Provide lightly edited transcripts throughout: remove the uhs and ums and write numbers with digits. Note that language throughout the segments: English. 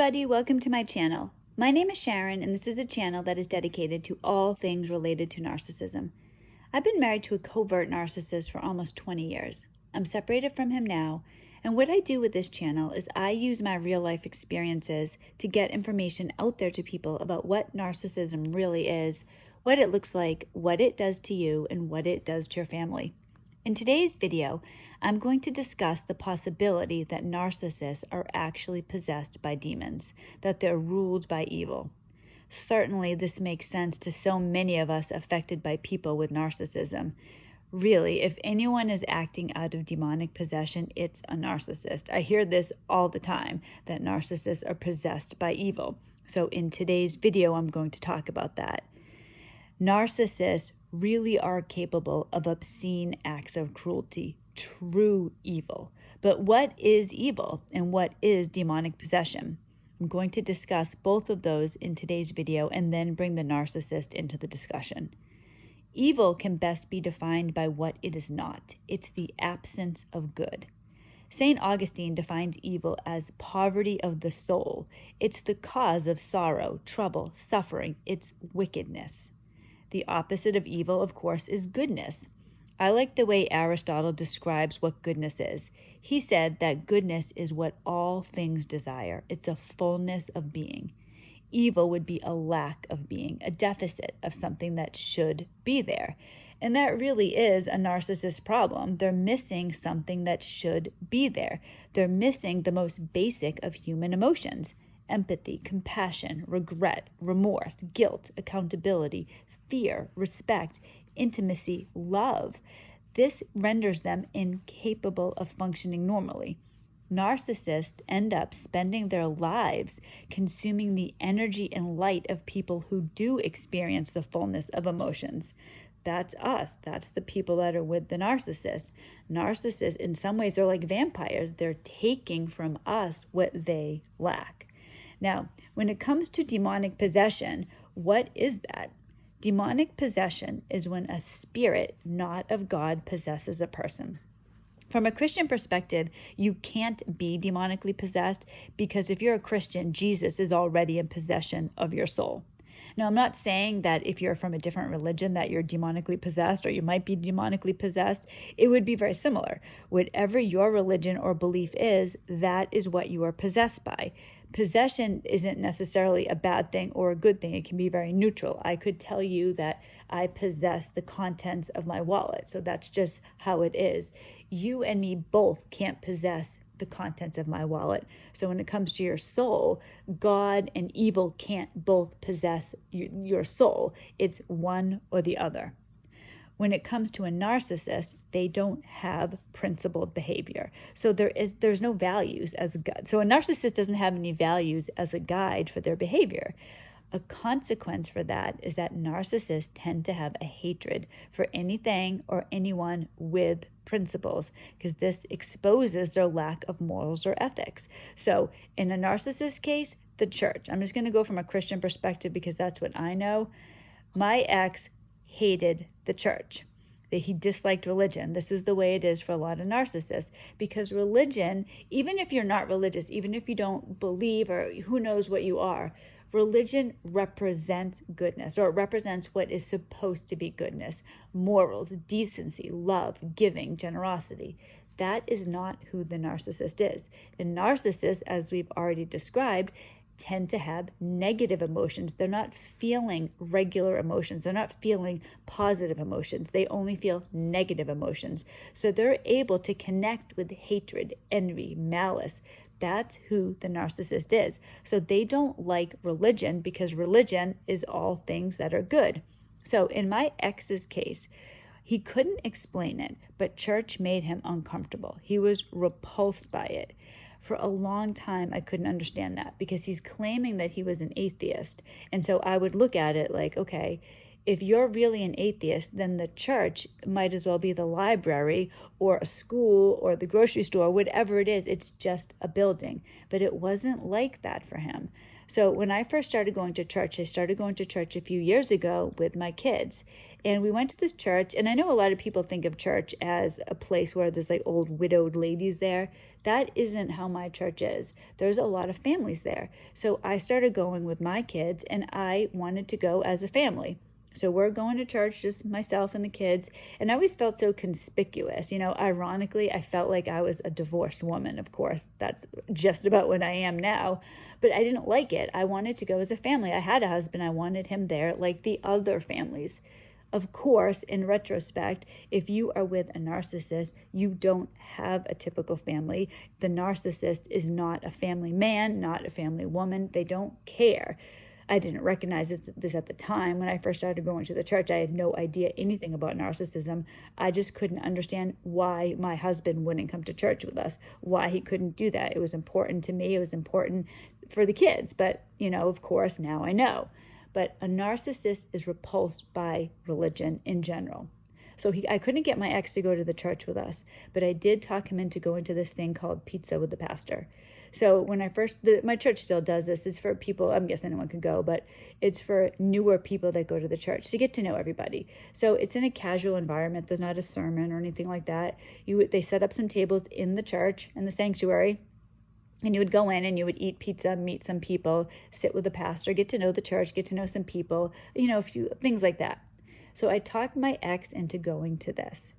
everybody, welcome to my channel. My name is Sharon and this is a channel that is dedicated to all things related to narcissism. I've been married to a covert narcissist for almost 20 years. I'm separated from him now, and what I do with this channel is I use my real life experiences to get information out there to people about what narcissism really is, what it looks like, what it does to you, and what it does to your family. In today's video, I'm going to discuss the possibility that narcissists are actually possessed by demons, that they're ruled by evil. Certainly, this makes sense to so many of us affected by people with narcissism. Really, if anyone is acting out of demonic possession, it's a narcissist. I hear this all the time, that narcissists are possessed by evil. So in today's video, I'm going to talk about that. Narcissists really are capable of obscene acts of cruelty, true evil. But what is evil and what is demonic possession? I'm going to discuss both of those in today's video and then bring the narcissist into the discussion. Evil can best be defined by what it is not. It's the absence of good. St. Augustine defines evil as poverty of the soul. It's the cause of sorrow, trouble, suffering. It's wickedness. The opposite of evil, of course, is goodness. I like the way Aristotle describes what goodness is. He said that goodness is what all things desire. It's a fullness of being. Evil would be a lack of being, a deficit of something that should be there. And that really is a narcissist problem. They're missing something that should be there. They're missing the most basic of human emotions: empathy, compassion, regret, remorse, guilt, accountability, fear, respect, intimacy, love. This renders them incapable of functioning normally. Narcissists end up spending their lives consuming the energy and light of people who do experience the fullness of emotions. That's us. That's the people that are with the narcissist. Narcissists, in some ways, they're like vampires. They're taking from us what they lack. Now, when it comes to demonic possession, what is that? Demonic possession is when a spirit not of God possesses a person. From a Christian perspective, you can't be demonically possessed because if you're a Christian, Jesus is already in possession of your soul. Now, I'm not saying that if you're from a different religion that you're demonically possessed or you might be demonically possessed. It would be very similar. Whatever your religion or belief is, that is what you are possessed by. Possession isn't necessarily a bad thing or a good thing. It can be very neutral. I could tell you that I possess the contents of my wallet. So that's just how it is. You and me both can't possess the contents of my wallet. So when it comes to your soul, God and evil can't both possess your soul. It's one or the other. When it comes to a narcissist, they don't have principled behavior. So there's no values as a guide. So a narcissist doesn't have any values as a guide for their behavior. A consequence for that is that narcissists tend to have a hatred for anything or anyone with principles, because this exposes their lack of morals or ethics. So in a narcissist case, the church. I'm just going to go from a Christian perspective because that's what I know. My ex hated the church. That he disliked religion. This is the way it is for a lot of narcissists, because religion, even if you're not religious, even if you don't believe or who knows what you are, religion represents goodness, or it represents what is supposed to be goodness: morals, decency, love, giving, generosity. That is not who the narcissist is. The narcissist, as we've already described, tend to have negative emotions. They're not feeling regular emotions. They're not feeling positive emotions. They only feel negative emotions. So they're able to connect with hatred, envy, malice. That's who the narcissist is. So they don't like religion because religion is all things that are good. So in my ex's case, he couldn't explain it, but church made him uncomfortable. He was repulsed by it. For a long time, I couldn't understand that because he's claiming that he was an atheist. And so I would look at it like, okay, if you're really an atheist, then the church might as well be the library or a school or the grocery store, whatever it is. It's just a building. But it wasn't like that for him. So when I first started going to church, I started going to church a few years ago with my kids. And we went to this church, and I know a lot of people think of church as a place where there's like old widowed ladies there. That isn't how my church is. There's a lot of families there. So I started going with my kids, and I wanted to go as a family. So we're going to church, just myself and the kids. And I always felt so conspicuous. Ironically, I felt like I was a divorced woman. Of course, that's just about what I am now. But I didn't like it. I wanted to go as a family. I had a husband. I wanted him there like the other families. Of course, in retrospect, if you are with a narcissist, you don't have a typical family. The narcissist is not a family man, not a family woman. They don't care. I didn't recognize this at the time. When I first started going to the church, I had no idea anything about narcissism. I just couldn't understand why my husband wouldn't come to church with us, why he couldn't do that. It was important to me. It was important for the kids. But, of course, now I know. But a narcissist is repulsed by religion in general. So I couldn't get my ex to go to the church with us, but I did talk him into going to this thing called Pizza with the Pastor. So when my church still does this. It's for people, I guess anyone can go, but it's for newer people that go to the church to get to know everybody. So it's in a casual environment. There's not a sermon or anything like that. They set up some tables in the church, in the sanctuary, and you would go in and you would eat pizza, meet some people, sit with the pastor, get to know the church, get to know some people, a few things like that. So I talked my ex into going to this.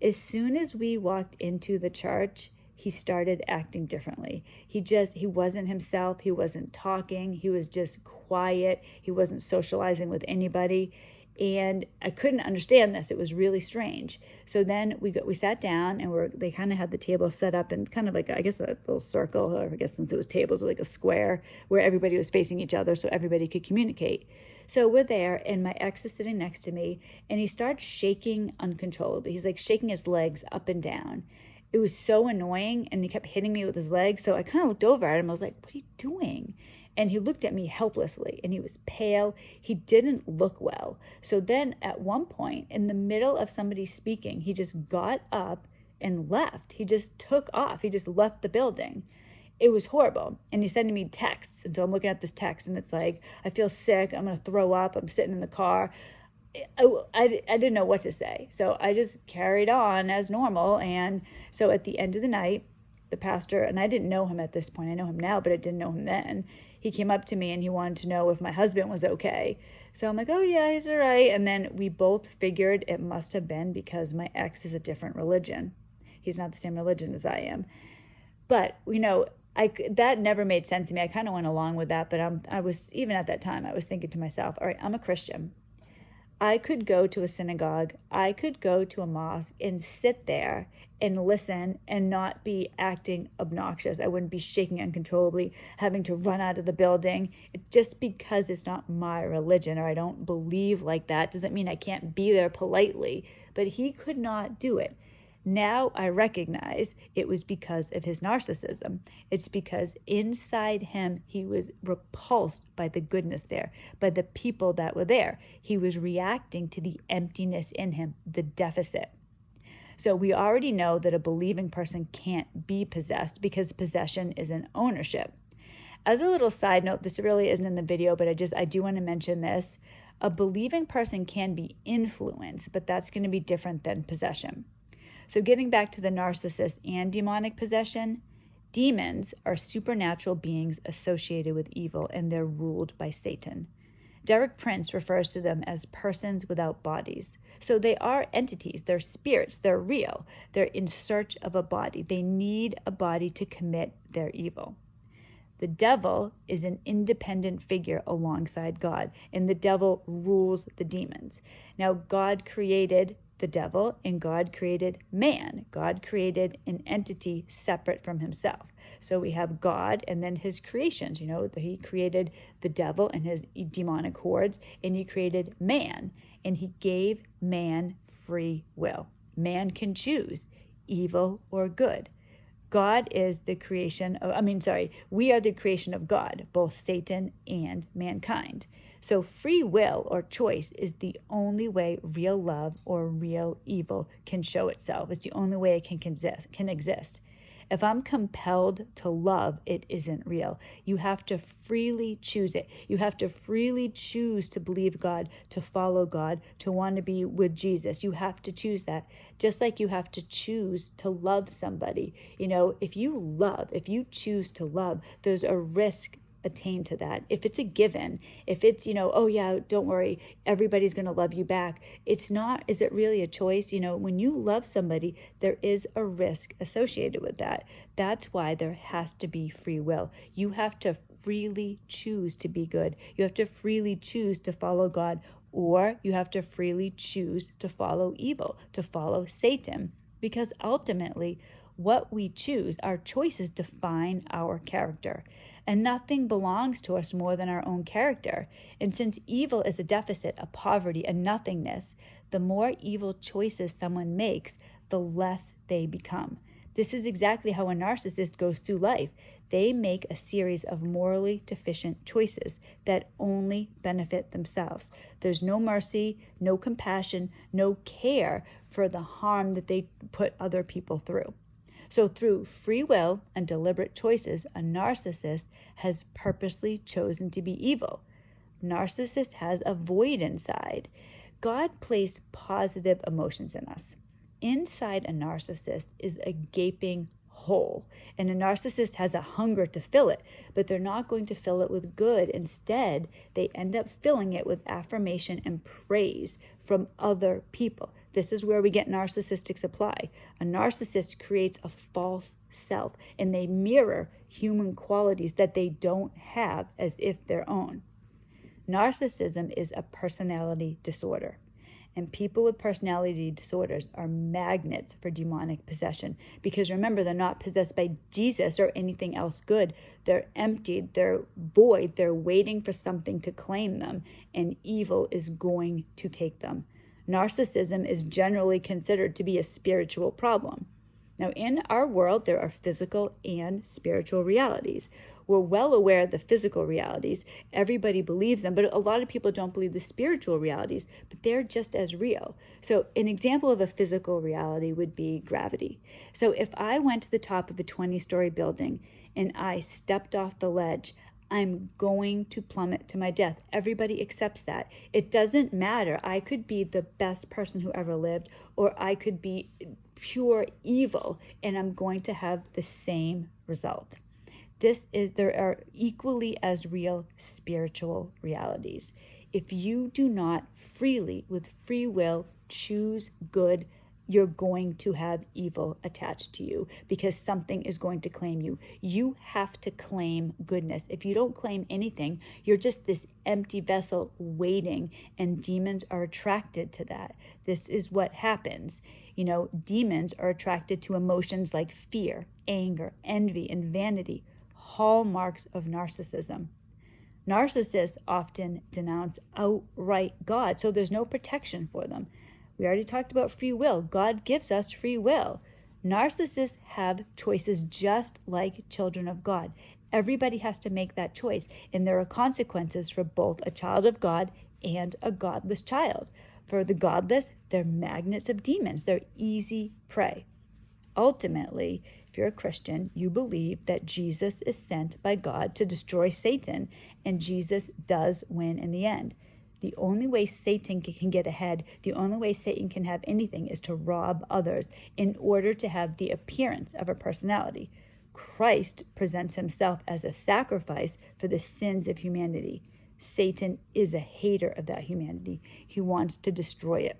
As soon as we walked into the church, he started acting differently. He wasn't himself. He wasn't talking. He was just quiet. He wasn't socializing with anybody. And I couldn't understand this. It was really strange. So then we sat down, and they kind of had the table set up in kind of like, I guess, a little circle, or I guess since it was tables, like a square where everybody was facing each other so everybody could communicate. So we're there, and my ex is sitting next to me, and he starts shaking uncontrollably. He's like shaking his legs up and down. It was so annoying, and he kept hitting me with his legs. So I kind of looked over at him. I was like, what are you doing? And he looked at me helplessly, and he was pale. He didn't look well. So then at one point, in the middle of somebody speaking, he just got up and left. He just took off. He just left the building. It was horrible. And he's sending me texts. And so I'm looking at this text, and it's like, I feel sick. I'm going to throw up. I'm sitting in the car. I didn't know what to say. So I just carried on as normal. And so at the end of the night, the pastor, and I didn't know him at this point. I know him now, but I didn't know him then. He came up to me and he wanted to know if my husband was okay. So I'm like, oh yeah, he's all right. And then we both figured it must have been because my ex is a different religion. He's not the same religion as I am. But, that never made sense to me. I kind of went along with that, but I was, even at that time, I was thinking to myself, all right, I'm a Christian. I could go to a synagogue, I could go to a mosque and sit there and listen and not be acting obnoxious. I wouldn't be shaking uncontrollably, having to run out of the building. Just because it's not my religion or I don't believe like that doesn't mean I can't be there politely. But he could not do it. Now I recognize it was because of his narcissism. It's because inside him, he was repulsed by the goodness there, by the people that were there. He was reacting to the emptiness in him, the deficit. So we already know that a believing person can't be possessed because possession is an ownership. As a little side note, this really isn't in the video, but I do want to mention this. A believing person can be influenced, but that's going to be different than possession. So getting back to the narcissist and demonic possession, demons are supernatural beings associated with evil, and they're ruled by Satan. Derek Prince refers to them as persons without bodies. So they are entities, they're spirits, they're real. They're in search of a body. They need a body to commit their evil. The devil is an independent figure alongside God, and the devil rules the demons. Now, God created the devil, and God created man. God created an entity separate from himself. So we have God and then his creations. He created the devil and his demonic hordes, and he created man, and he gave man free will. Man can choose evil or good. God is the creation of, we are the creation of God, both Satan and mankind. So free will or choice is the only way real love or real evil can show itself. It's the only way it can exist. If I'm compelled to love, it isn't real. You have to freely choose it. You have to freely choose to believe God, to follow God, to want to be with Jesus. You have to choose that. Just like you have to choose to love somebody. If you choose to love, there's a risk attain to that. If it's a given, if it's, oh yeah, don't worry, everybody's going to love you back. It's not, is it really a choice? When you love somebody, there is a risk associated with that. That's why there has to be free will. You have to freely choose to be good. You have to freely choose to follow God, or you have to freely choose to follow evil, to follow Satan, because ultimately what we choose, our choices define our character. And nothing belongs to us more than our own character. And since evil is a deficit, a poverty, a nothingness, the more evil choices someone makes, the less they become. This is exactly how a narcissist goes through life. They make a series of morally deficient choices that only benefit themselves. There's no mercy, no compassion, no care for the harm that they put other people through. So through free will and deliberate choices, a narcissist has purposely chosen to be evil. Narcissist has a void inside. God placed positive emotions in us. Inside a narcissist is a gaping hole, and a narcissist has a hunger to fill it, but they're not going to fill it with good. Instead, they end up filling it with affirmation and praise from other people. This is where we get narcissistic supply. A narcissist creates a false self, and they mirror human qualities that they don't have as if their own. Narcissism is a personality disorder, and people with personality disorders are magnets for demonic possession, because remember, they're not possessed by Jesus or anything else good. They're emptied, they're void, they're waiting for something to claim them, and evil is going to take them. Narcissism is generally considered to be a spiritual problem. Now, in our world, there are physical and spiritual realities. We're well aware of the physical realities. Everybody believes them, but a lot of people don't believe the spiritual realities, but they're just as real. So an example of a physical reality would be gravity. So if I went to the top of a 20-story building and I stepped off the ledge, I'm going to plummet to my death. Everybody accepts that. It doesn't matter. I could be the best person who ever lived, or I could be pure evil, and I'm going to have the same result. There are equally as real spiritual realities. If you do not freely, with free will, choose good, you're going to have evil attached to you, because something is going to claim you. You have to claim goodness. If you don't claim anything, you're just this empty vessel waiting, and demons are attracted to that. This is what happens. Demons are attracted to emotions like fear, anger, envy, and vanity, hallmarks of narcissism. Narcissists often denounce outright God, so there's no protection for them. We already talked about free will. God gives us free will. Narcissists have choices just like children of God. Everybody has to make that choice, and there are consequences for both a child of God and a godless child. For the godless, they're magnets of demons. They're easy prey. Ultimately, if you're a Christian, you believe that Jesus is sent by God to destroy Satan, and Jesus does win in the end. The only way Satan can get ahead, the only way Satan can have anything, is to rob others in order to have the appearance of a personality. Christ presents himself as a sacrifice for the sins of humanity. Satan is a hater of that humanity. He wants to destroy it.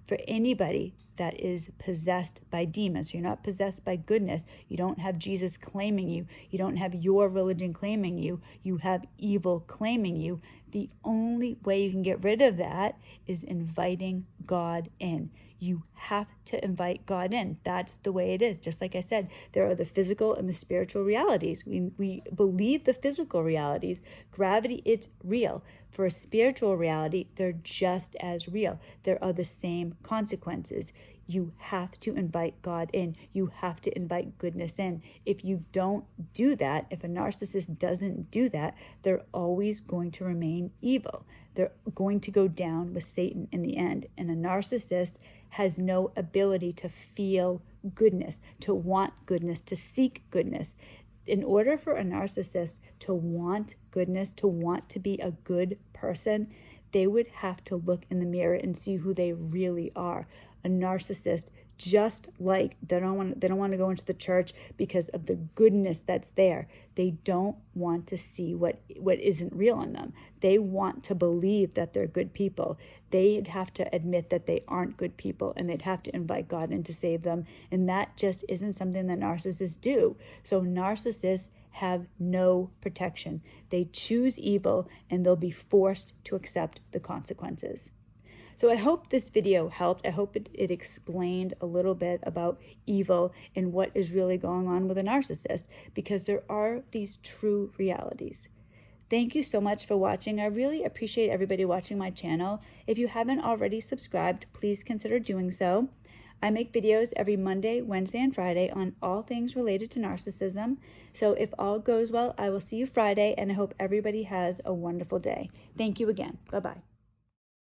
For anybody that is possessed by demons, you're not possessed by goodness, you don't have Jesus claiming you, you don't have your religion claiming you, you have evil claiming you. The only way you can get rid of that is inviting God in. You have to invite God in. That's the way it is. Just like I said, there are the physical and the spiritual realities. We believe the physical realities. Gravity, it's real. For a spiritual reality, they're just as real. There are the same consequences. You have to invite God in. You have to invite goodness in. If you don't do that, if a narcissist doesn't do that, they're always going to remain evil. They're going to go down with Satan in the end. And a narcissist has no ability to feel goodness, to want goodness, to seek goodness. In order for a narcissist to want goodness, to want to be a good person, they would have to look in the mirror and see who they really are. A narcissist, just like they don't want to go into the church because of the goodness that's there. They don't want to see what isn't real in them. They want to believe that they're good people. They'd have to admit that they aren't good people, and they'd have to invite God in to save them. And that just isn't something that narcissists do. So narcissists have no protection. They choose evil, and they'll be forced to accept the consequences. So I hope this video helped. I hope it explained a little bit about evil and what is really going on with a narcissist, because there are these true realities. Thank you so much for watching. I really appreciate everybody watching my channel. If you haven't already subscribed, please consider doing so. I make videos every Monday, Wednesday, and Friday on all things related to narcissism. So if all goes well, I will see you Friday, and I hope everybody has a wonderful day. Thank you again. Bye-bye.